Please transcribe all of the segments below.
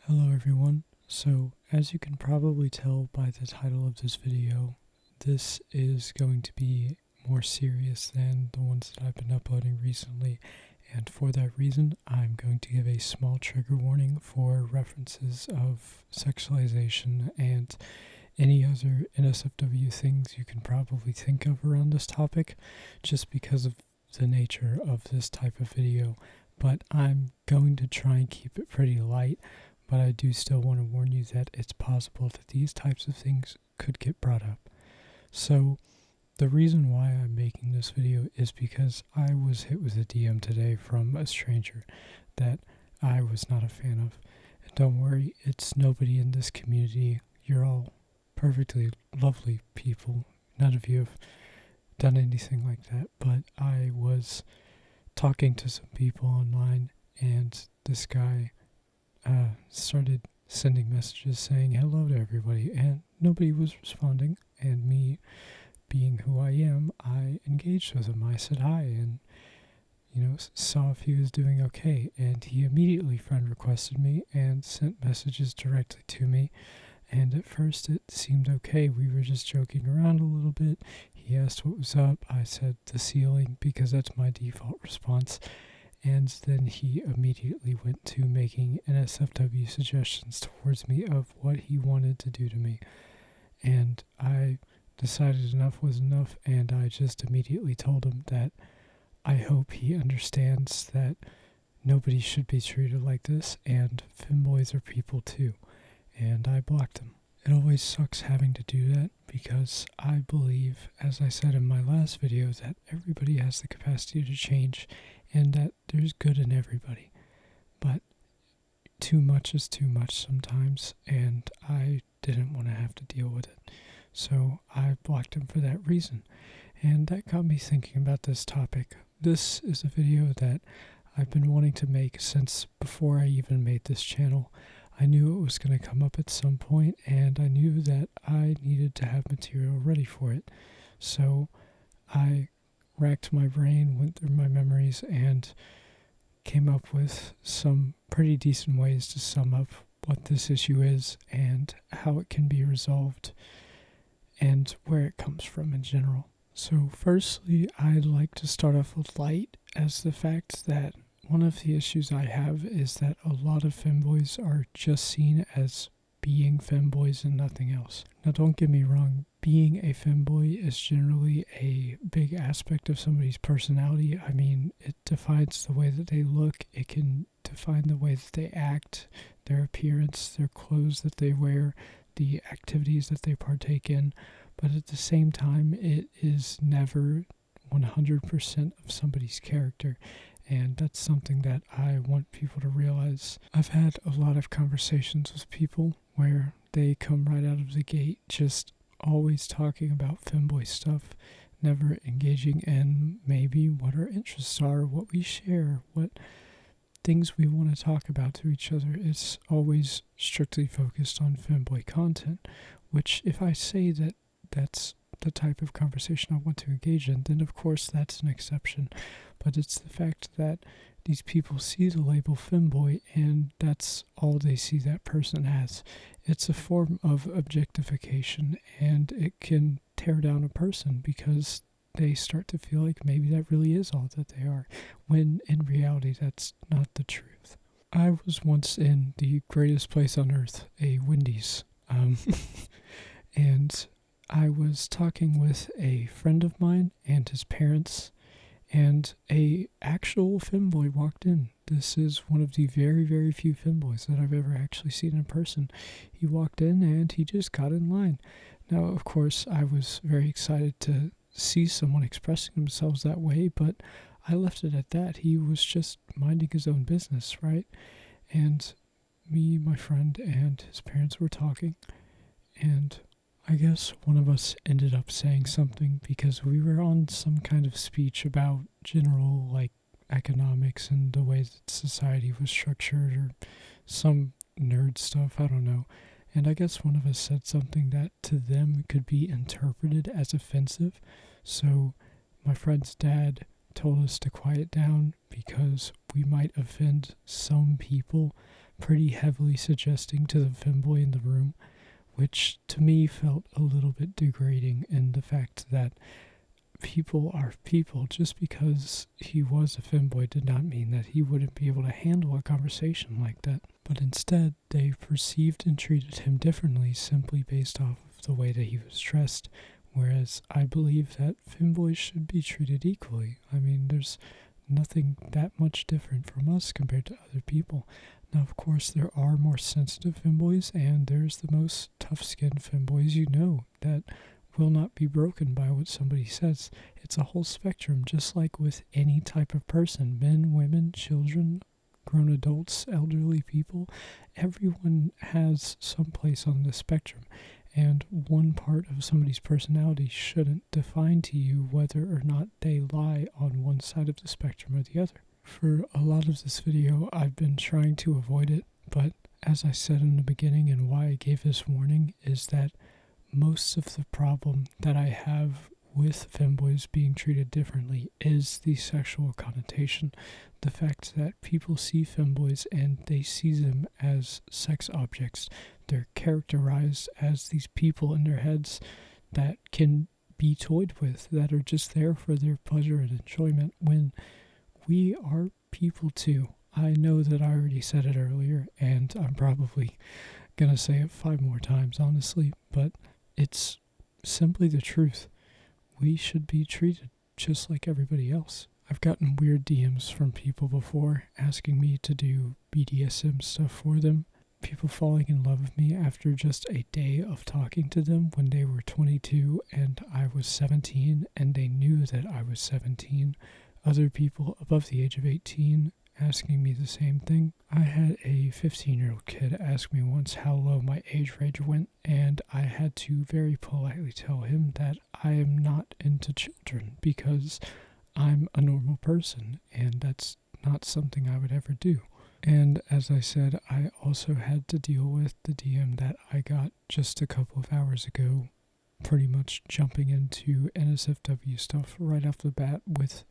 Hello everyone. So, as you can probably tell by the title of this video, this is going to be more serious than the ones that I've been uploading recently, and for that reason, I'm going to give a small trigger warning for references of sexualization and any other NSFW things you can probably think of around this topic, just because of the nature of this type of video. But I'm going to try and keep it pretty light, but I do still want to warn you that it's possible that these types of things could get brought up. So, the reason why I'm making this video is because I was hit with a DM today from a stranger that I was not a fan of. And don't worry, it's nobody in this community. You're all perfectly lovely people. None of you have done anything like that, but I was talking to some people online, and this guy started sending messages saying hello to everybody, and nobody was responding. And me, being who I am, I engaged with him. I said hi, and saw if he was doing okay. And he immediately friend requested me and sent messages directly to me. And at first it seemed okay. We were just joking around a little bit. He asked what was up. I said the ceiling, because that's my default response. And then he immediately went to making NSFW suggestions towards me of what he wanted to do to me. And I decided enough was enough, and I just immediately told him that I hope he understands that nobody should be treated like this, and femboys are people too. And I blocked him. It always sucks having to do that, because I believe, as I said in my last video, that everybody has the capacity to change and that there's good in everybody. But too much is too much sometimes, and I didn't want to have to deal with it. So I blocked him for that reason. And that got me thinking about this topic. This is a video that I've been wanting to make since before I even made this channel. I knew it was going to come up at some point, and I knew that I needed to have material ready for it. So I racked my brain, went through my memories, and came up with some pretty decent ways to sum up what this issue is and how it can be resolved and where it comes from in general. So firstly, I'd like to start off with light, as the fact that one of the issues I have is that a lot of femboys are just seen as being femboys and nothing else. Now, don't get me wrong, being a femboy is generally a big aspect of somebody's personality. I mean, it defines the way that they look, it can define the way that they act, their appearance, their clothes that they wear, the activities that they partake in, but at the same time, it is never 100% of somebody's character. And that's something that I want people to realize. I've had a lot of conversations with people where they come right out of the gate just always talking about femboy stuff, never engaging in maybe what our interests are, what we share, what things we want to talk about to each other. It's always strictly focused on femboy content, which if I say that that's the type of conversation I want to engage in, then of course that's an exception. But it's the fact that these people see the label femboy and that's all they see that person as. It's a form of objectification, and it can tear down a person because they start to feel like maybe that really is all that they are, when in reality that's not the truth. I was once in the greatest place on earth, a Wendy's, and I was talking with a friend of mine and his parents, and a actual femboy walked in. This is one of the very, very few femboys that I've ever actually seen in person. He walked in and he just got in line. Now, of course, I was very excited to see someone expressing themselves that way, but I left it at that. He was just minding his own business, right? And me, my friend, and his parents were talking, and I guess one of us ended up saying something because we were on some kind of speech about general, economics and the way that society was structured, or some nerd stuff, I don't know. And I guess one of us said something that to them could be interpreted as offensive. So my friend's dad told us to quiet down because we might offend some people pretty heavily suggesting to the femboy in the room, which to me felt a little bit degrading in the fact that people are people. Just because he was a femboy did not mean that he wouldn't be able to handle a conversation like that. But instead, they perceived and treated him differently simply based off of the way that he was dressed. Whereas I believe that femboys should be treated equally. I mean, there's nothing that much different from us compared to other people. Now, of course, there are more sensitive femboys, and there's the most tough-skinned femboys you know that will not be broken by what somebody says. It's a whole spectrum, just like with any type of person. Men, women, children, grown adults, elderly people. Everyone has some place on the spectrum. And one part of somebody's personality shouldn't define to you whether or not they lie on one side of the spectrum or the other. For a lot of this video, I've been trying to avoid it, but as I said in the beginning and why I gave this warning is that most of the problem that I have with femboys being treated differently is the sexual connotation. The fact that people see femboys and they see them as sex objects. They're characterized as these people in their heads that can be toyed with, that are just there for their pleasure and enjoyment, when we are people too. I know that I already said it earlier, and I'm probably gonna say it 5 more times, honestly, but it's simply the truth. We should be treated just like everybody else. I've gotten weird DMs from people before asking me to do BDSM stuff for them. People falling in love with me after just a day of talking to them when they were 22 and I was 17 and they knew that I was 17. Other people above the age of 18 asking me the same thing. I had a 15-year-old kid ask me once how low my age range went, and I had to very politely tell him that I am not into children because I'm a normal person and that's not something I would ever do. And as I said, I also had to deal with the DM that I got just a couple of hours ago, pretty much jumping into NSFW stuff right off the bat with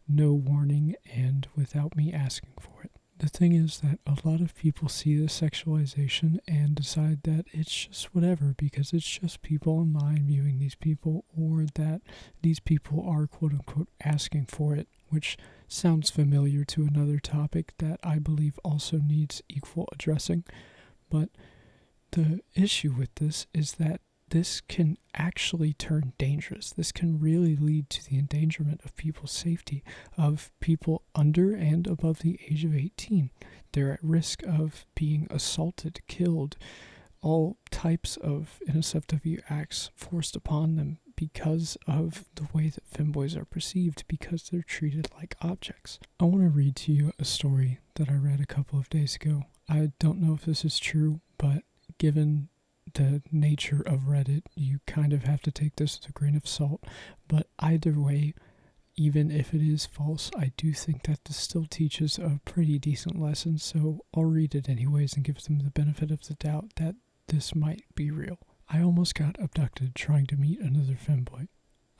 no warning and without me asking for it. The thing is that a lot of people see the sexualization and decide that it's just whatever because it's just people online viewing these people, or that these people are quote-unquote asking for it, which sounds familiar to another topic that I believe also needs equal addressing. But the issue with this is that this can actually turn dangerous. This can really lead to the endangerment of people's safety, of people under and above the age of 18. They're at risk of being assaulted, killed, all types of NSFW acts forced upon them because of the way that femboys are perceived, because they're treated like objects. I want to read to you a story that I read a couple of days ago. I don't know if this is true, but given the nature of Reddit, you kind of have to take this with a grain of salt. But either way, even if it is false, I do think that this still teaches a pretty decent lesson, so I'll read it anyways and give them the benefit of the doubt that this might be real. I almost got abducted trying to meet another femboy.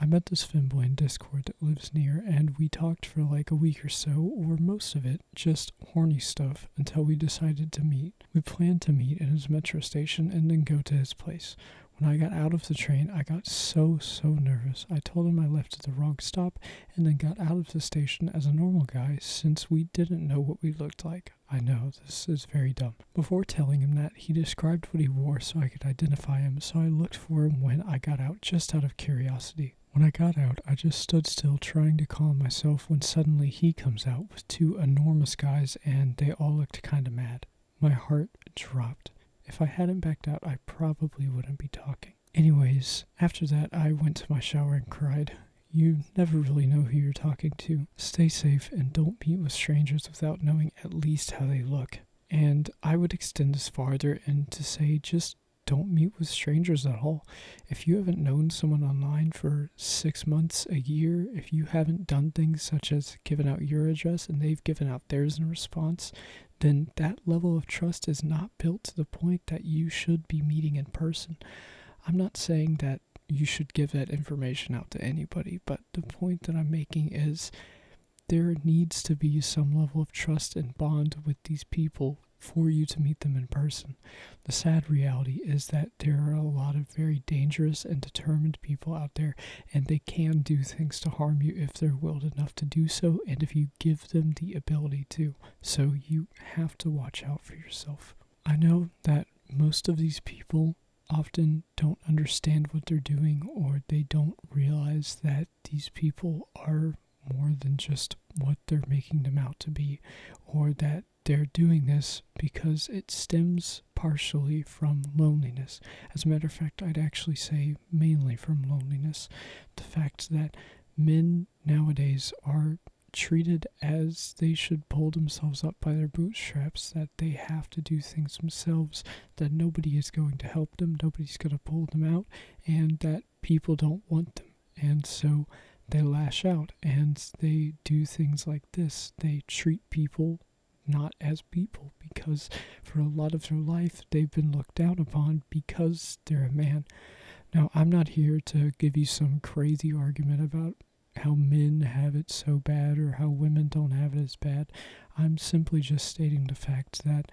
I met this femboy in Discord that lives near, and we talked for like a week or so, or most of it, just horny stuff, until we decided to meet. We planned to meet at his metro station and then go to his place. When I got out of the train, I got so nervous. I told him I left at the wrong stop, and then got out of the station as a normal guy, since we didn't know what we looked like. I know, this is very dumb. Before telling him that, he described what he wore so I could identify him, so I looked for him when I got out, just out of curiosity. When I got out, I just stood still trying to calm myself when suddenly he comes out with 2 enormous guys, and they all looked kinda mad. My heart dropped. If I hadn't backed out, I probably wouldn't be talking. Anyways, after that, I went to my shower and cried. You never really know who you're talking to. Stay safe and don't meet with strangers without knowing at least how they look. And I would extend this farther and to say just don't meet with strangers at all. If you haven't known someone online for 6 months, a year, if you haven't done things such as given out your address and they've given out theirs in response, then that level of trust is not built to the point that you should be meeting in person. I'm not saying that you should give that information out to anybody, but the point that I'm making is there needs to be some level of trust and bond with these people for you to meet them in person. The sad reality is that there are a lot of very dangerous and determined people out there, and they can do things to harm you if they're willed enough to do so, and if you give them the ability to. So you have to watch out for yourself. I know that most of these people often don't understand what they're doing, or they don't realize that these people are more than just what they're making them out to be, or that they're doing this because it stems partially from loneliness. As a matter of fact, I'd actually say mainly from loneliness. The fact that men nowadays are treated as they should pull themselves up by their bootstraps, that they have to do things themselves, that nobody is going to help them, nobody's going to pull them out, and that people don't want them. And so they lash out and they do things like this. They treat people not as people, because for a lot of their life they've been looked down upon because they're a man. Now, I'm not here to give you some crazy argument about how men have it so bad or how women don't have it as bad. I'm simply just stating the fact that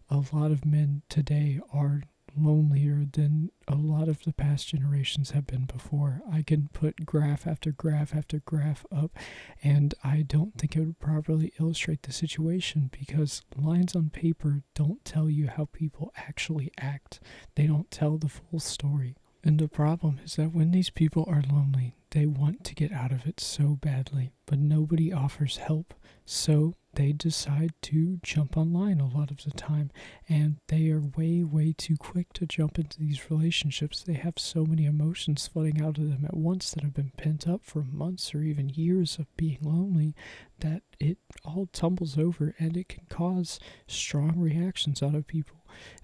a lot of men today are lonelier than a lot of the past generations have been before. I can put graph after graph after graph up, and I don't think it would properly illustrate the situation, because lines on paper don't tell you how people actually act. They don't tell the full story. And the problem is that when these people are lonely, they want to get out of it so badly, but nobody offers help. So they decide to jump online a lot of the time, and they are way too quick to jump into these relationships. They have so many emotions flooding out of them at once that have been pent up for months or even years of being lonely, that it all tumbles over, and it can cause strong reactions out of people.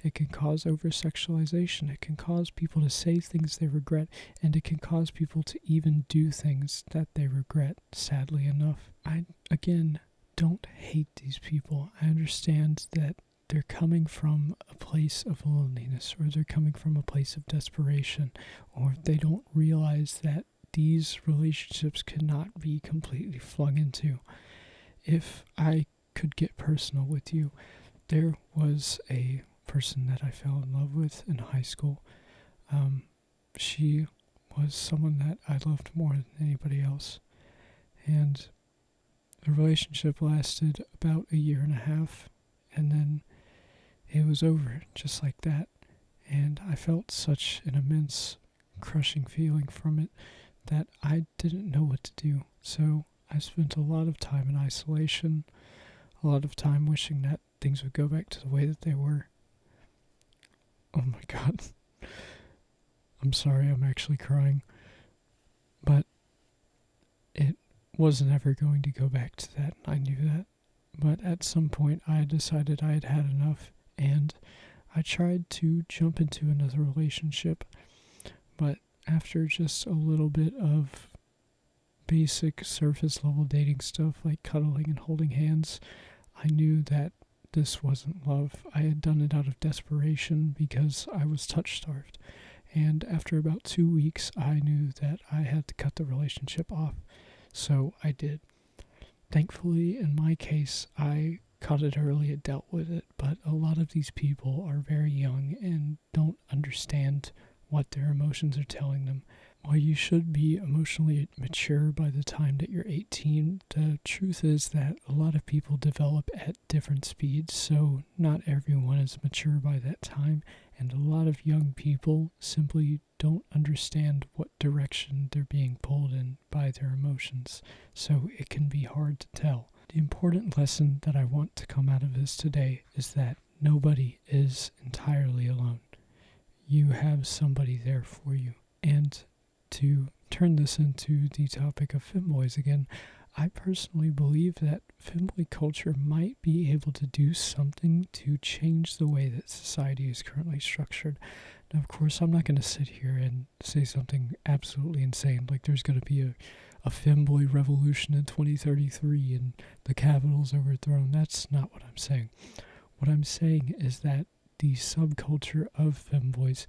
It can cause over-sexualization. It can cause people to say things they regret, and it can cause people to even do things that they regret, sadly enough. I, again, don't hate these people. I understand that they're coming from a place of loneliness, or they're coming from a place of desperation, or they don't realize that these relationships cannot be completely flung into. If I could get personal with you, there was a person that I fell in love with in high school. She was someone that I loved more than anybody else, and the relationship lasted about 1.5 years, and then it was over just like that. And I felt such an immense crushing feeling from it that I didn't know what to do. So I spent a lot of time in isolation, a lot of time wishing that things would go back to the way that they were. Oh my God. I'm sorry, I'm actually crying. But it wasn't ever going to go back to that, and I knew that. But at some point, I decided I had had enough, and I tried to jump into another relationship. But after just a little bit of basic surface level dating stuff like cuddling and holding hands, I knew that this wasn't love. I had done it out of desperation because I was touch starved. And after about 2 weeks, I knew that I had to cut the relationship off. So I did. Thankfully, in my case, I caught it early and dealt with it, but a lot of these people are very young and don't understand what their emotions are telling them. While you should be emotionally mature by the time that you're 18, the truth is that a lot of people develop at different speeds, so not everyone is mature by that time, and a lot of young people simply don't understand what direction they're being pulled in by their emotions, so it can be hard to tell. The important lesson that I want to come out of this today is that nobody is entirely alone. You have somebody there for you. And to turn this into the topic of femboys again, I personally believe that femboy culture might be able to do something to change the way that society is currently structured. Now, of course, I'm not going to sit here and say something absolutely insane, like there's going to be a femboy revolution in 2033 and the Capitol's overthrown. That's not what I'm saying. What I'm saying is that the subculture of femboys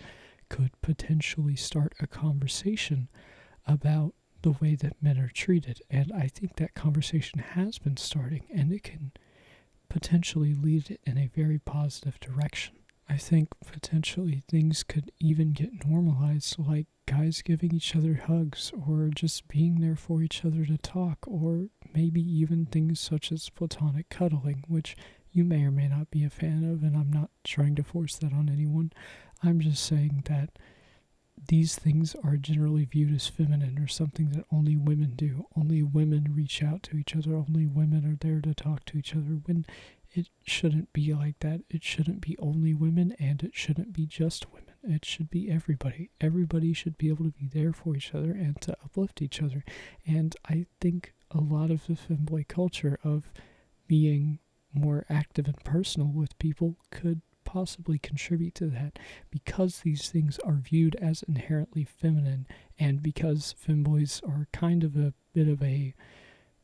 could potentially start a conversation about the way that men are treated. And I think that conversation has been starting, and it can potentially lead it in a very positive direction. I think potentially things could even get normalized, like guys giving each other hugs, or just being there for each other to talk, or maybe even things such as platonic cuddling, which you may or may not be a fan of, and I'm not trying to force that on anyone. I'm just saying that these things are generally viewed as feminine, or something that only women do. Only women reach out to each other, only women are there to talk to each other, when it shouldn't be like that. It shouldn't be only women, and it shouldn't be just women. It should be everybody. Everybody should be able to be there for each other and to uplift each other. And I think a lot of the femboy culture of being more active and personal with people could possibly contribute to that, because these things are viewed as inherently feminine, and because femboys are kind of a bit of a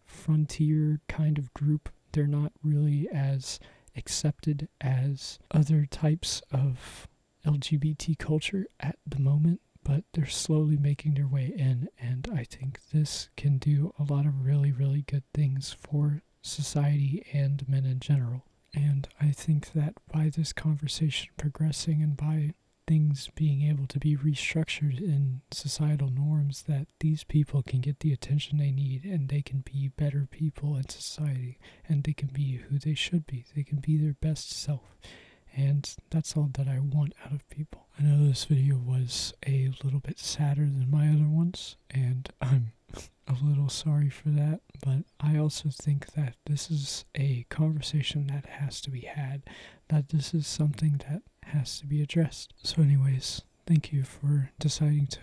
frontier kind of group. They're not really as accepted as other types of LGBT culture at the moment, but they're slowly making their way in, and I think this can do a lot of really, really good things for society and men in general. And I think that by this conversation progressing, and by things being able to be restructured in societal norms, that these people can get the attention they need, and they can be better people in society, and they can be who they should be. They can be their best self. And that's all that I want out of people. I know this video was a little bit sadder than my other ones, and I'm a little sorry for that, but I also think that this is a conversation that has to be had, that this is something that has to be addressed. So anyways, thank you for deciding to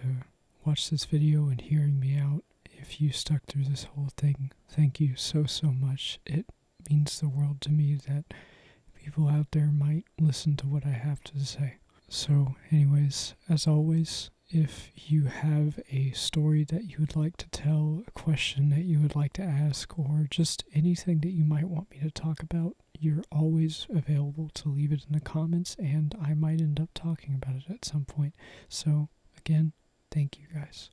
watch this video and hearing me out. If you stuck through this whole thing, thank you so much. It means the world to me that people out there might listen to what I have to say. So anyways, as always, if you have a story that you would like to tell, a question that you would like to ask, or just anything that you might want me to talk about, you're always available to leave it in the comments, and I might end up talking about it at some point. So again, thank you guys.